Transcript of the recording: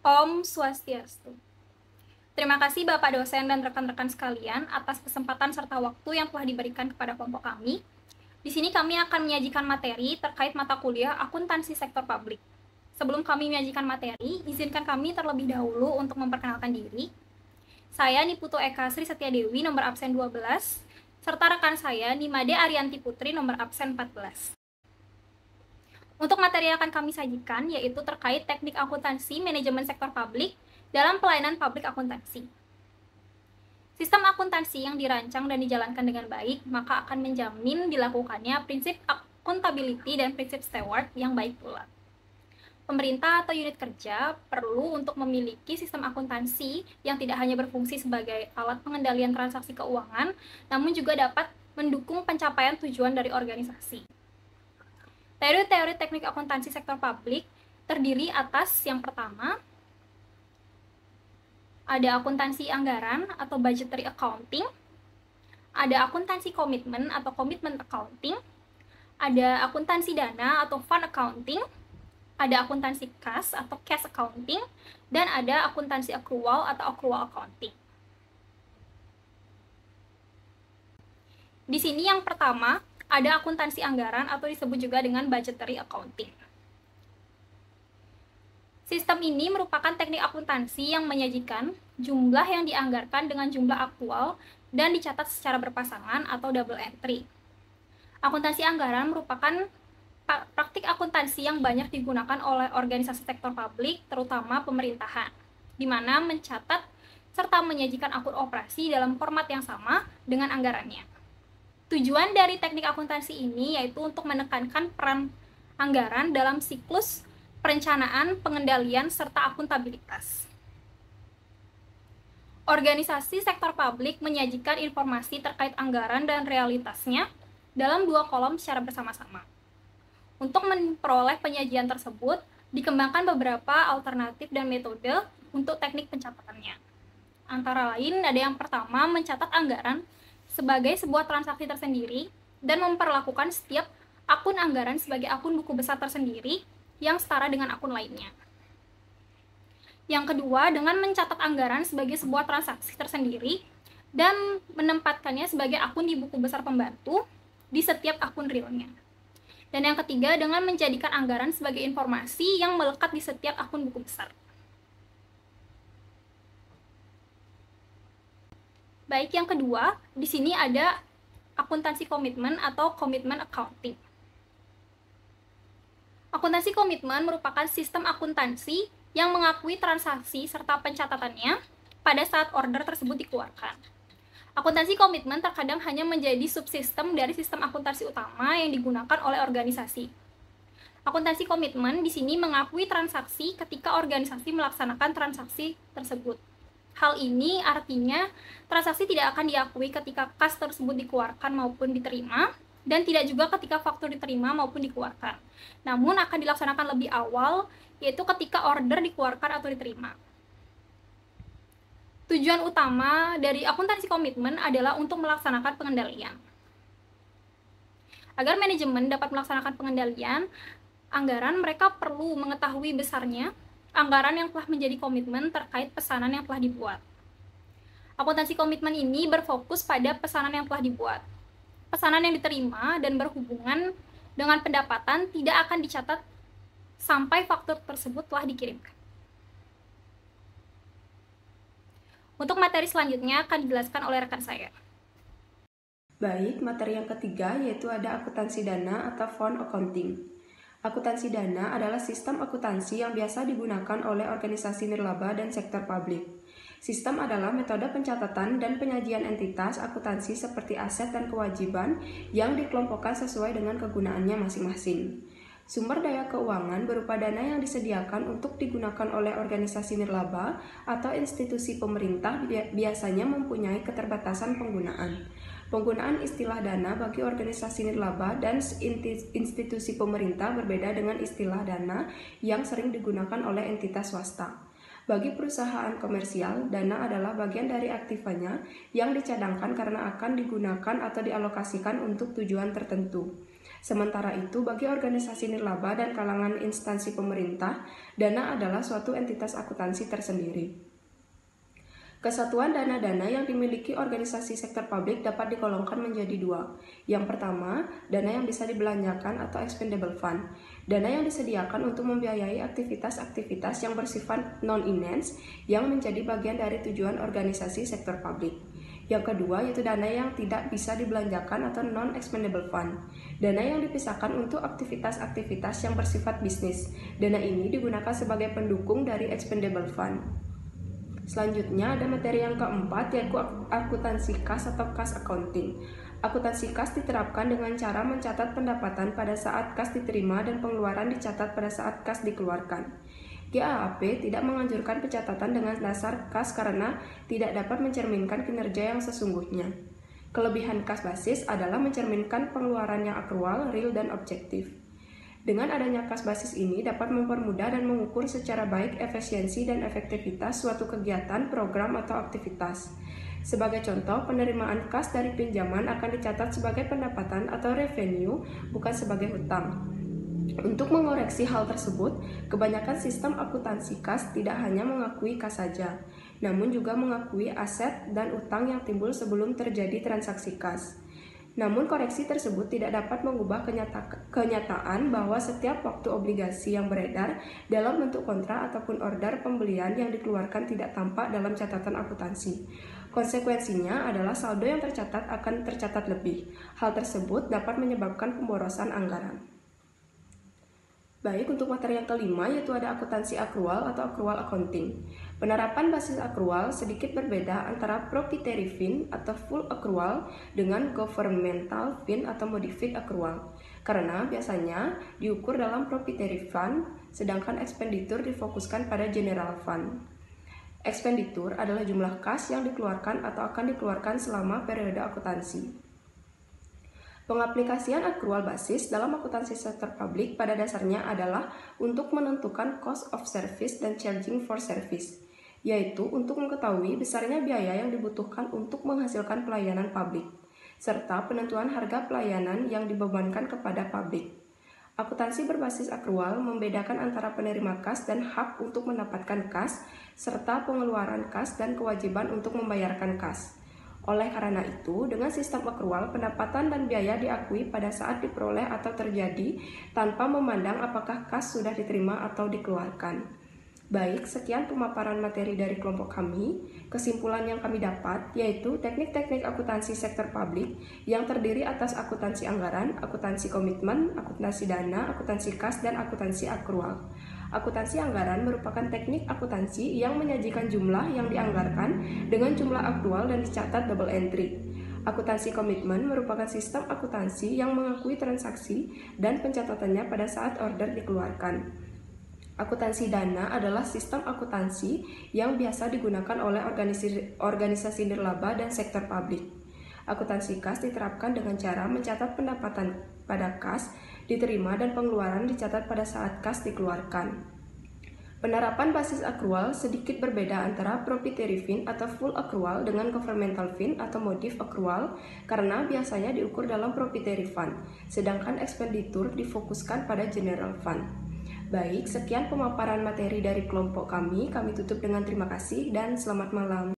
Om Swastiastu. Terima kasih Bapak dosen dan rekan-rekan sekalian atas kesempatan serta waktu yang telah diberikan kepada kelompok kami. Di sini kami akan menyajikan materi terkait mata kuliah akuntansi sektor publik. Sebelum kami menyajikan materi, izinkan kami terlebih dahulu untuk memperkenalkan diri. Saya Niputu Eka Sri Setiadewi nomor absen 12, serta rekan saya Nimade Arianti Putri nomor absen 14. Untuk materi yang akan kami sajikan yaitu terkait teknik akuntansi manajemen sektor publik dalam pelayanan publik akuntansi. Sistem akuntansi yang dirancang dan dijalankan dengan baik, maka akan menjamin dilakukannya prinsip accountability dan prinsip steward yang baik pula. Pemerintah atau unit kerja perlu untuk memiliki sistem akuntansi yang tidak hanya berfungsi sebagai alat pengendalian transaksi keuangan, namun juga dapat mendukung pencapaian tujuan dari organisasi. Teori-teori teknik akuntansi sektor publik terdiri atas yang pertama, ada akuntansi anggaran atau budgetary accounting, ada akuntansi komitmen atau commitment accounting, ada akuntansi dana atau fund accounting, ada akuntansi kas atau cash accounting, dan ada akuntansi accrual atau accrual accounting. Di sini yang pertama, ada akuntansi anggaran atau disebut juga dengan budgetary accounting. Sistem ini merupakan teknik akuntansi yang menyajikan jumlah yang dianggarkan dengan jumlah aktual dan dicatat secara berpasangan atau double entry. Akuntansi anggaran merupakan praktik akuntansi yang banyak digunakan oleh organisasi sektor publik, terutama pemerintahan, di mana mencatat serta menyajikan akun operasi dalam format yang sama dengan anggarannya. Tujuan dari teknik akuntansi ini yaitu untuk menekankan peran anggaran dalam siklus perencanaan, pengendalian, serta akuntabilitas. Organisasi sektor publik menyajikan informasi terkait anggaran dan realitasnya dalam 2 kolom secara bersama-sama. Untuk memperoleh penyajian tersebut, dikembangkan beberapa alternatif dan metode untuk teknik pencatatannya. Antara lain, ada yang pertama, mencatat anggaran sebagai sebuah transaksi tersendiri dan memperlakukan setiap akun anggaran sebagai akun buku besar tersendiri yang setara dengan akun lainnya. Yang kedua, dengan mencatat anggaran sebagai sebuah transaksi tersendiri dan menempatkannya sebagai akun di buku besar pembantu di setiap akun realnya. Dan yang ketiga, dengan menjadikan anggaran sebagai informasi yang melekat di setiap akun buku besar. Baik, yang kedua, di sini ada akuntansi komitmen atau commitment accounting. Akuntansi komitmen merupakan sistem akuntansi yang mengakui transaksi serta pencatatannya pada saat order tersebut dikeluarkan. Akuntansi komitmen terkadang hanya menjadi subsistem dari sistem akuntansi utama yang digunakan oleh organisasi. Akuntansi komitmen di sini mengakui transaksi ketika organisasi melaksanakan transaksi tersebut. Hal ini artinya transaksi tidak akan diakui ketika kas tersebut dikeluarkan maupun diterima, dan tidak juga ketika faktur diterima maupun dikeluarkan. Namun akan dilaksanakan lebih awal, yaitu ketika order dikeluarkan atau diterima. Tujuan utama dari akuntansi komitmen adalah untuk melaksanakan pengendalian. Agar manajemen dapat melaksanakan pengendalian anggaran, mereka perlu mengetahui besarnya anggaran yang telah menjadi komitmen terkait pesanan yang telah dibuat. Akuntansi komitmen ini berfokus pada pesanan yang telah dibuat. Pesanan yang diterima dan berhubungan dengan pendapatan tidak akan dicatat sampai faktur tersebut telah dikirimkan. Untuk materi selanjutnya akan dijelaskan oleh rekan saya. Baik, materi yang ketiga yaitu ada akuntansi dana atau fund accounting. Akuntansi dana adalah sistem akuntansi yang biasa digunakan oleh organisasi nirlaba dan sektor publik. Sistem adalah metode pencatatan dan penyajian entitas akuntansi seperti aset dan kewajiban yang dikelompokkan sesuai dengan kegunaannya masing-masing. Sumber daya keuangan berupa dana yang disediakan untuk digunakan oleh organisasi nirlaba atau institusi pemerintah biasanya mempunyai keterbatasan penggunaan. Penggunaan istilah dana bagi organisasi nirlaba dan institusi pemerintah berbeda dengan istilah dana yang sering digunakan oleh entitas swasta. Bagi perusahaan komersial, dana adalah bagian dari aktivanya yang dicadangkan karena akan digunakan atau dialokasikan untuk tujuan tertentu. Sementara itu, bagi organisasi nirlaba dan kalangan instansi pemerintah, dana adalah suatu entitas akuntansi tersendiri. Kesatuan dana-dana yang dimiliki organisasi sektor publik dapat digolongkan menjadi dua. Yang pertama, dana yang bisa dibelanjakan atau expendable fund. Dana yang disediakan untuk membiayai aktivitas-aktivitas yang bersifat non-inance yang menjadi bagian dari tujuan organisasi sektor publik. Yang kedua yaitu dana yang tidak bisa dibelanjakan atau non-expendable fund. Dana yang dipisahkan untuk aktivitas-aktivitas yang bersifat bisnis. Dana ini digunakan sebagai pendukung dari expendable fund. Selanjutnya ada materi yang keempat yaitu akuntansi kas atau cash accounting. Akuntansi kas diterapkan dengan cara mencatat pendapatan pada saat kas diterima dan pengeluaran dicatat pada saat kas dikeluarkan. GAAP tidak menganjurkan pencatatan dengan dasar kas karena tidak dapat mencerminkan kinerja yang sesungguhnya. Kelebihan kas basis adalah mencerminkan pengeluaran yang akrual, real, dan objektif. Dengan adanya kas basis ini dapat mempermudah dan mengukur secara baik efisiensi dan efektivitas suatu kegiatan, program, atau aktivitas. Sebagai contoh, penerimaan kas dari pinjaman akan dicatat sebagai pendapatan atau revenue, bukan sebagai hutang. Untuk mengoreksi hal tersebut, kebanyakan sistem akuntansi kas tidak hanya mengakui kas saja, namun juga mengakui aset dan utang yang timbul sebelum terjadi transaksi kas. Namun koreksi tersebut tidak dapat mengubah kenyataan bahwa setiap waktu obligasi yang beredar dalam bentuk kontrak ataupun order pembelian yang dikeluarkan tidak tampak dalam catatan akuntansi. Konsekuensinya adalah saldo yang tercatat akan tercatat lebih. Hal tersebut dapat menyebabkan pemborosan anggaran. Baik, untuk materi yang kelima yaitu ada akuntansi akrual atau accrual accounting. Penerapan basis akrual sedikit berbeda antara proprietary fin atau full accrual dengan governmental fin atau modified accrual. Karena biasanya diukur dalam proprietary fund, sedangkan expenditure difokuskan pada general fund. Expenditure adalah jumlah kas yang dikeluarkan atau akan dikeluarkan selama periode akuntansi. Pengaplikasian akrual basis dalam akuntansi sektor publik pada dasarnya adalah untuk menentukan cost of service dan charging for service, yaitu untuk mengetahui besarnya biaya yang dibutuhkan untuk menghasilkan pelayanan publik, serta penentuan harga pelayanan yang dibebankan kepada publik. Akuntansi berbasis akrual membedakan antara penerima kas dan hak untuk mendapatkan kas, serta pengeluaran kas dan kewajiban untuk membayarkan kas. Oleh karena itu, dengan sistem akrual, pendapatan dan biaya diakui pada saat diperoleh atau terjadi tanpa memandang apakah kas sudah diterima atau dikeluarkan. Baik, sekian pemaparan materi dari kelompok kami. Kesimpulan yang kami dapat yaitu teknik-teknik akuntansi sektor publik yang terdiri atas akuntansi anggaran, akuntansi komitmen, akuntansi dana, akuntansi kas, dan akuntansi akrual. Akuntansi anggaran merupakan teknik akuntansi yang menyajikan jumlah yang dianggarkan dengan jumlah aktual dan dicatat double entry. Akuntansi komitmen merupakan sistem akuntansi yang mengakui transaksi dan pencatatannya pada saat order dikeluarkan. Akuntansi dana adalah sistem akuntansi yang biasa digunakan oleh organisasi nirlaba dan sektor publik. Akuntansi kas diterapkan dengan cara mencatat pendapatan pada kas diterima dan pengeluaran dicatat pada saat kas dikeluarkan. Penerapan basis akrual sedikit berbeda antara proprietary fin atau full akrual dengan governmental fin atau modif akrual karena biasanya diukur dalam proprietary fund, sedangkan expenditure difokuskan pada general fund. Baik, sekian pemaparan materi dari kelompok kami. Kami tutup dengan terima kasih dan selamat malam.